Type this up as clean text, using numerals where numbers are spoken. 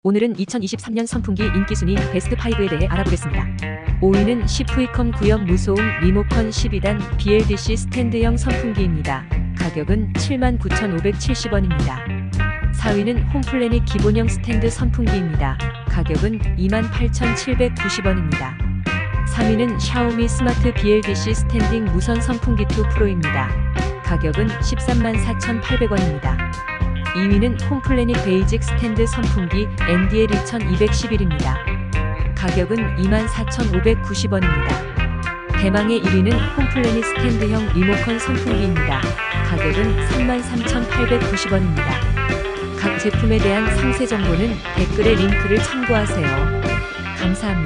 오늘은 2023년 선풍기 인기순위 베스트 5에 대해 알아보겠습니다. 5위는 시프이컴 구형 무소음 리모컨 12단 BLDC 스탠드형 선풍기입니다. 가격은 79,570원입니다. 4위는 홈플래닛 기본형 스탠드 선풍기입니다. 가격은 28,790원입니다. 3위는 샤오미 스마트 BLDC 스탠딩 무선 선풍기 2 프로입니다. 가격은 134,800원입니다. 2위는 홈플래닛 베이직 스탠드 선풍기 NDL 2211입니다. 가격은 24,590원입니다. 대망의 1위는 홈플래닛 스탠드형 리모컨 선풍기입니다. 가격은 33,890원입니다. 각 제품에 대한 상세 정보는 댓글의 링크를 참고하세요. 감사합니다.